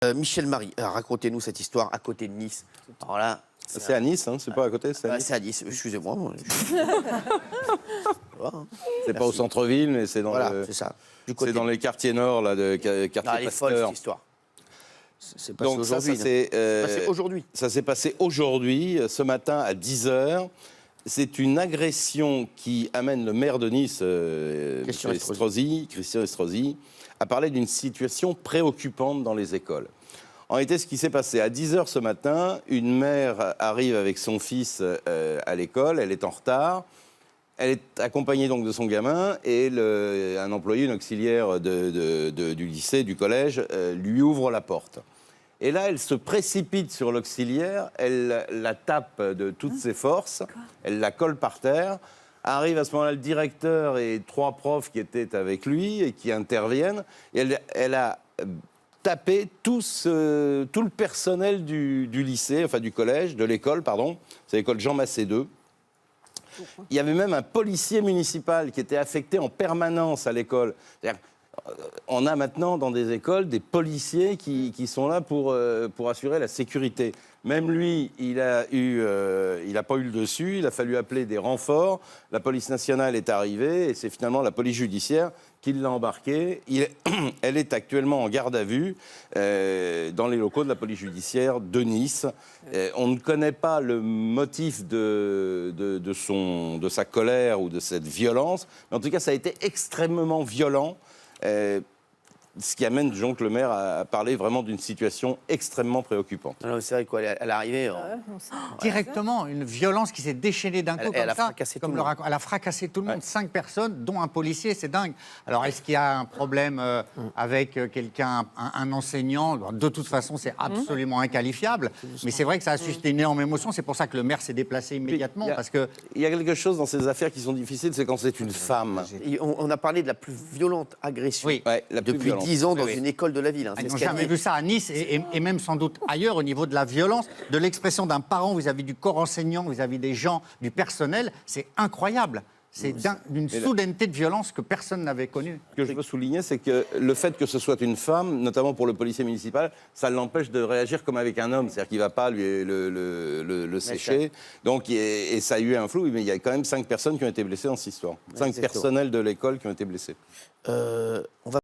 Michel Marie, racontez-nous cette histoire à côté de Nice. Alors là, c'est à Nice, hein, c'est pas à côté, c'est à Nice. c'est à Nice, excusez-moi. C'est pas au centre-ville, mais c'est dans, Voilà, c'est ça. c'est dans les quartiers nord, là, de quartier Elle est folle, Pasteur. cette histoire. C'est passé Donc ça aujourd'hui. s'est passé aujourd'hui. ça s'est passé aujourd'hui, ce matin à 10h. C'est une agression qui amène le maire de Nice, Christian Estrosi, à parler d'une situation préoccupante dans les écoles. En réalité, ce qui s'est passé, à 10h ce matin, une mère arrive avec son fils à l'école, elle est en retard. Elle est accompagnée donc de son gamin et un employé, une auxiliaire du lycée, du collège, lui ouvre la porte. Et là, elle se précipite sur l'auxiliaire, elle la tape de toutes ses forces, elle la colle par terre. Arrive à ce moment-là le directeur et 3 profs qui étaient avec lui et qui interviennent. Et elle a tapé tout le personnel du lycée, enfin du collège, de l'école, pardon. C'est l'école Jean Massé II. Il y avait même un policier municipal qui était affecté en permanence à l'école. On a maintenant dans des écoles des policiers qui sont là pour assurer la sécurité. Même lui, il n'a pas eu le dessus, il a fallu appeler des renforts. La police nationale est arrivée et c'est finalement la police judiciaire qui l'a embarqué. Elle est actuellement en garde à vue dans les locaux de la police judiciaire de Nice. On ne connaît pas le motif de sa colère ou de cette violence, mais en tout cas, ça a été extrêmement violent. Ce qui amène donc le maire à parler vraiment d'une situation extrêmement préoccupante. C'est vrai qu'elle est arrivée... Directement, une violence qui s'est déchaînée d'un coup elle comme a ça. fracassé tout le monde. Elle a fracassé tout le monde, 5 personnes, dont un policier, c'est dingue. Alors, est-ce qu'il y a un problème avec quelqu'un, un enseignant? De toute façon, c'est absolument inqualifiable. Mais c'est vrai que ça a suscité une énorme émotion. C'est pour ça que le maire s'est déplacé immédiatement. Il y a quelque chose dans ces affaires qui sont difficiles, c'est quand c'est une femme. On a parlé de la plus violente agression depuis 10 ans dans une école de la ville. Ils n'ont jamais vu ça à Nice et même sans doute ailleurs au niveau de la violence, de l'expression d'un parent vis-à-vis du corps enseignant, vis-à-vis des gens, du personnel. C'est incroyable. C'est d'une soudaineté de violence que personne n'avait connue. Ce que je veux souligner, c'est que le fait que ce soit une femme, notamment pour le policier municipal, ça l'empêche de réagir comme avec un homme. C'est-à-dire qu'il ne va pas le sécher. Donc, et ça a eu un flou, mais il y a quand même 5 personnes qui ont été blessées dans cette histoire. 5 personnels de l'école qui ont été blessés. On va